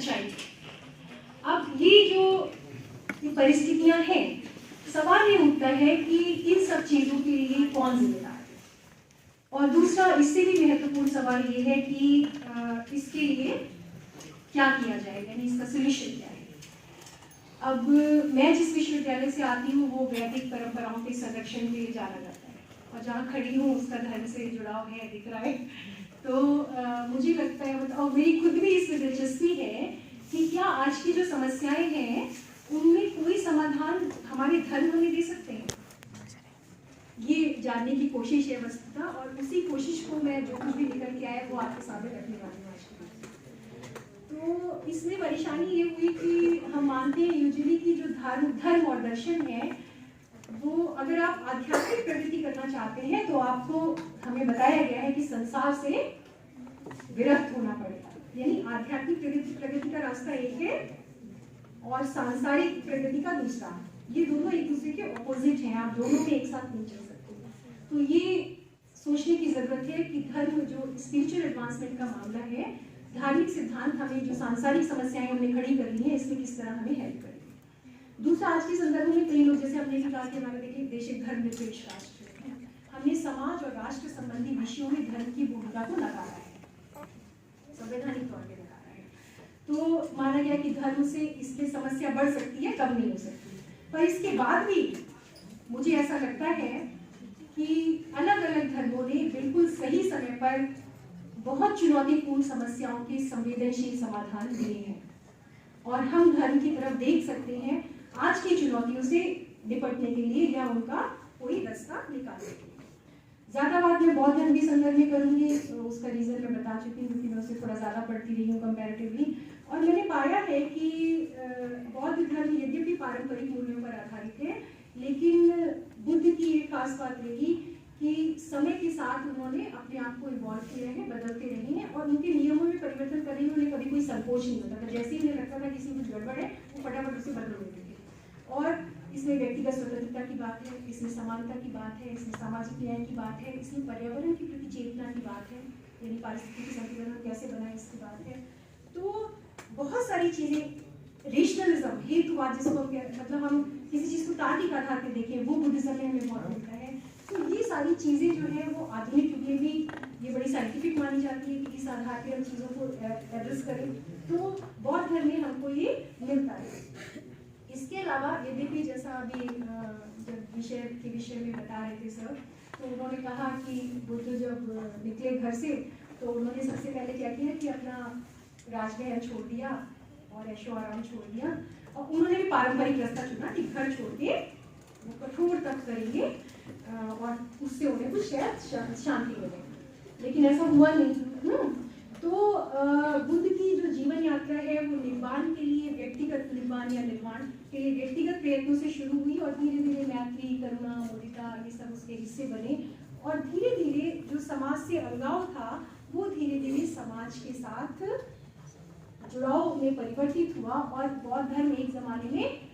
सच्चाई। अब ये जो परिस्थितियां हैं, सवाल ये उठता है कि इन सब चीजों के लिए कौन जिम्मेदार है, और दूसरा इससे भी महत्वपूर्ण सवाल ये है कि इसके लिए क्या किया जाएगा, यानी इसका सोल्यूशन क्या है। अब मैं जिस विश्वविद्यालय से आती हूँ वो वैदिक परंपराओं के संरक्षण के लिए जाना जाता है, और जहाँ खड़ी हूँ उसका धर्म से जुड़ाव है, दिख रहा है। तो मुझे लगता है, और मेरी खुद भी इसमें दिलचस्पी है कि क्या आज की जो समस्याएं हैं उनमें कोई समाधान हमारे धर्म हमें दे सकते हैं, ये जानने की कोशिश है वस्तुतः, और उसी कोशिश को मैं जो कुछ भी निकल के आया वो आपके सामने रखने वाली हूँ आज के दिन। तो इसमें परेशानी ये हुई कि हम मानते हैं यूजुअली कि जो धर्म और दर्शन है वो, अगर आप आध्यात्मिक प्रगति करना चाहते हैं तो आपको हमें बताया गया है कि संसार से विरक्त होना पड़ेगा, यानी आध्यात्मिक प्रगति का रास्ता एक है और सांसारिक प्रगति का दूसरा। ये दोनों एक दूसरे के ऑपोजिट हैं, आप दोनों में एक साथ नहीं चल सकते। तो ये सोचने की जरूरत है कि धर्म जो स्पिरिचुअल एडवांसमेंट का मामला है, धार्मिक सिद्धांत हमें जो सांसारिक समस्याएं हमने खड़ी कर ली है इसमें किस तरह हमें हेल्प करेंगे। दूसरा, आज के संदर्भ में कई लोग, जैसे हमने भी कहा कि हमारे देखिए देश एक धर्मनिरपेक्ष राष्ट्र है, हमने समाज और राष्ट्र संबंधी विषयों में धर्म की भूमिका को नकारा है, संवैधानिक तौर पर नकारा है। तो माना गया कि धर्म से इसकी समस्या बढ़ सकती है, कम नहीं हो सकती। पर इसके बाद भी मुझे ऐसा लगता है कि अलग अलग धर्मों ने बिल्कुल सही समय पर बहुत चुनौतीपूर्ण समस्याओं के संवेदनशील समाधान दिए हैं, और हम धर्म की तरफ देख सकते हैं आज की चुनौतियों से निपटने के लिए या उनका कोई रास्ता निकालने के लिए। ज्यादा बात मैं बौद्ध धर्म के संदर्भ में करूंगी, तो उसका रीजन मैं बता चुकी हूँ क्योंकि मैं उसे थोड़ा ज्यादा पढ़ती रही हूँ कंपैरेटिवली, और मैंने पाया है कि बौद्ध धर्म यद्यपि पारंपरिक मूल्यों पर आधारित है, लेकिन बुद्ध की एक खास बात रही कि समय के साथ उन्होंने अपने आप को इवॉल्व किया है, बदलते रहे हैं, और उनके नियमों में परिवर्तन करने में उन्हें कभी कोई संकोच नहीं होता था। जैसे ही उन्हें लगता था किसी में कुछ गड़बड़ है वो फटाफट उसे बदल देते थे। और इसमें व्यक्तिगत स्वतंत्रता की बात है, इसमें समानता की बात है, इसमें सामाजिक न्याय की बात है, इसमें पर्यावरण की प्रति चेतना की बात है, यानी पारिस्थितिकी संतुलन कैसे बनाए इसकी बात है। तो बहुत सारी चीजें, रेशनलिज्म, हेतुवाद जिसको मतलब हम किसी चीज को तार्किक आधार पर देखें, वो बुद्धिज्म में हमें बहुत मिलता है। तो ये सारी चीजें जो है वो आधुनिक युग में भी ये बड़ी साइंटिफिक मानी जाती है कि इस आधार पर हम चीजों को एड्रेस करें, तो बौद्ध धर्म में हमको ये मिलता है। इसके अलावा यद्यपि जैसा अभी जब विषय में बता रहे थे सर, तो उन्होंने कहा कि बुद्ध जब निकले घर से तो उन्होंने सबसे पहले क्या किया कि अपना राजमहल छोड़ दिया और ऐशो आराम छोड़ दिया, और उन्होंने भी पारंपरिक रास्ता चुना कि घर छोड़ के वो कठोर तप करेंगे और उससे उन्हें कुछ शायद शांति मिले, लेकिन ऐसा हुआ नहीं। तो बुद्ध की जो जीवन यात्रा है वो निर्वाण के लिए, व्यक्तिगत निर्वाण या निर्वाण के लिए व्यक्तिगत प्रयत्नों से शुरू हुई, और धीरे धीरे मैत्री, करुणा, मुदिता ये सब उसके हिस्से बने, और धीरे धीरे जो समाज से अलगाव था वो धीरे धीरे समाज के साथ जुड़ाव में परिवर्तित हुआ, और बौद्ध धर्म एक जमाने में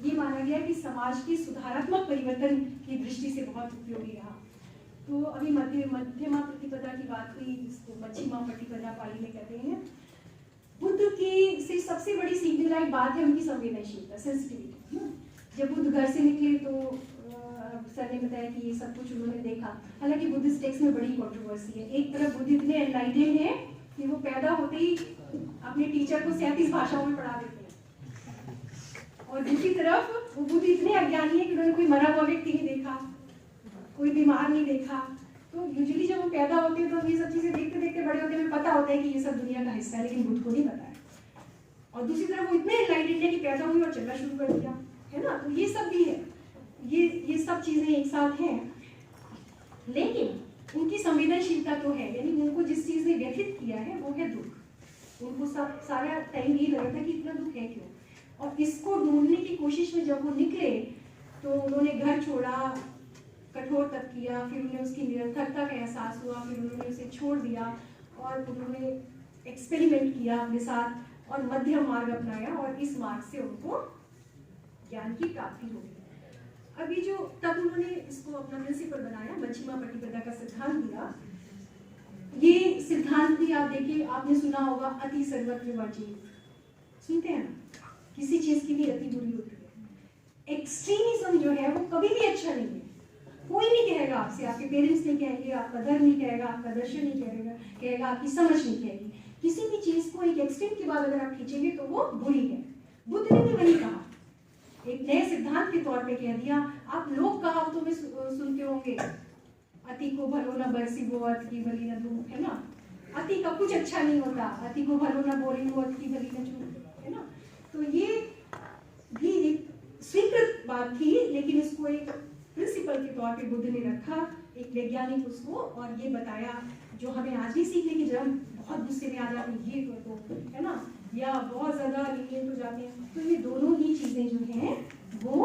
ये माना गया कि समाज की सुधारात्मक परिवर्तन की दृष्टि से बहुत उपयोगी रहा। तो अभी मध्यमा प्रतिपदा की बात हुई, जिसको मध्यमा प्रतिपदा पाली में कहते हैं। बुद्ध की से सबसे बड़ी सीखने लायक बात है उनकी संवेदनशीलता, सेंसिटिविटी। जब बुद्ध घर से निकले तो सर ने बताया कि ये सब कुछ उन्होंने देखा। हालांकि बुद्धिस्ट टेक्स्ट में बड़ी कंट्रोवर्सी है। एक तरफ बुद्ध इतने एनलाइटेड हैं कि वो पैदा होते ही अपने टीचर को 37 भाषाओं में पढ़ा देते हैं, और दूसरी तरफ वो बुद्ध इतने अज्ञानी है कि उन्होंने कोई मरा हुआ व्यक्ति नहीं देखा, कोई बीमार नहीं देखा। तो यूजुअली जब हम पैदा होते हैं तो ये सब चीजें देखते देखते बड़े होते हमें पता होता है कि ये सब दुनिया का हिस्सा है, लेकिन बुद्ध को नहीं पता है। और दूसरी तरफ वो इतने एनलाइटेड है कि पैदा हुई और चलना शुरू कर दिया, है ना। तो ये सब भी है, ये सब चीजें एक साथ हैं, लेकिन उनकी संवेदनशीलता तो है, यानी उनको जिस चीज ने व्यथित किया है वो है दुख। उनको सारा टाइम यही लगा था कि इतना दुख है क्यों, और इसको ढूंढने की कोशिश में जब वो निकले तो उन्होंने घर छोड़ा, कठोर तप किया, फिर उन्हें उसकी निरर्थकता का एहसास हुआ, फिर उन्होंने उसे छोड़ दिया और उन्होंने एक्सपेरिमेंट किया अपने साथ और मध्यम मार्ग अपनाया, और इस मार्ग से उनको ज्ञान की प्राप्ति हो गई। अभी जो तब उन्होंने इसको अपना प्रिंसिपल बनाया, मध्यमा प्रतिपदा का सिद्धांत दिया। ये सिद्धांत भी आप देखिए, आपने सुना होगा अति सर्वत्र वर्जित, सुनते हैं ना, किसी चीज की भी अति बुरी होती है। एक्सट्रीमिज्म जो है वो कभी भी अच्छा नहीं है। कोई नहीं कहेगा आपसे, आपके पेरेंट्स नहीं कहेंगे, आपका धर्म नहीं कहेगा, आपका दर्शन नहीं कहेगा, आपकी समझ नहीं कहेगी। किसी भी चीज को एक एक्सट्रीम के बाद अगर आप खींचेंगे तो वो बुरी है। बुद्ध ने भी वही कहा, एक नए सिद्धांत के तौर पे कह दिया। आप लोग कहावतों में सुनते होंगे, अति को भलो न बरसी वो अति की भली न धूप, है ना। अति का कुछ अच्छा नहीं होता, अति को भलो न बोली वो अति की भली न चूक, है ना। तो ये भी एक स्वीकृत बात थी, लेकिन इसको एक प्रिंसिपल के तौर पे बुद्ध ने रखा, एक वैज्ञानिक उसको, और ये बताया जो हमें आज भी सीखने की, जब हम बहुत गुस्से में आ जाते हैं ये तो है ना, या बहुत ज्यादा लीनियंट हो जाते हैं, तो ये दोनों ही चीजें जो हैं वो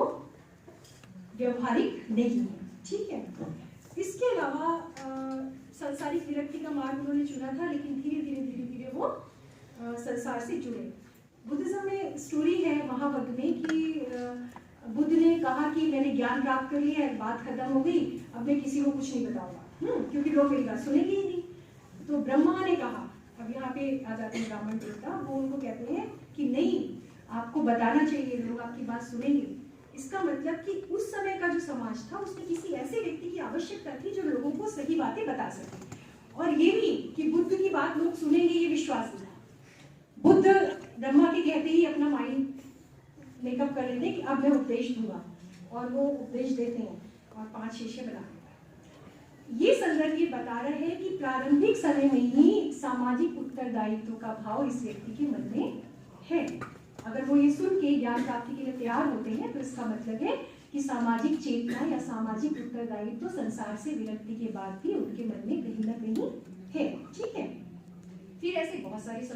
व्यवहारिक नहीं है, ठीक है। इसके अलावा संसारिक विरक्ति का मार्ग उन्होंने चुना था, लेकिन धीरे धीरे वो संसार से जुड़े। बुद्धिज्म में स्टोरी है महावत में कि बुद्ध ने कहा कि मैंने ज्ञान प्राप्त कर लिया, बात खत्म हो गई, अब मैं किसी को कुछ नहीं बताऊंगा, क्योंकि लोग मेरी बात सुनेंगे ही नहीं। तो ब्रह्मा ने कहा, अब यहाँ पे आ जाते हैं ब्राह्मण देवता, वो उनको कहते हैं कि नहीं, आपको बताना चाहिए, लोग आपकी बात सुनेंगे। इसका मतलब कि उस समय का जो समाज था उसमें किसी ऐसे व्यक्ति की आवश्यकता थी जो लोगों को सही बातें बता सके, और ये भी कि बुद्ध की बात लोग सुनेंगे ये विश्वास नहीं था। बुद्ध ब्रह्मा के कहते ही अपना माइंड मेकअप कर लेते कि अब मैं उपदेश दूंगा, और वो उपदेश देते हैं और 5 शिष्य बनाते हैं। ये संदर्भ ये बता रहे हैं कि प्रारंभिक समय में ही सामाजिक उत्तरदायित्व का भाव इस व्यक्ति के मन में है। अगर वो ये सुन के ज्ञान प्राप्ति के लिए तैयार होते हैं तो इसका मतलब है कि सामाजिक चेतना या सामाजिक उत्तरदायित्व संसार से विरक्ति के बाद भी उनके मन में कहीं ना कहीं है, ठीक है। फिर ऐसे बहुत सारे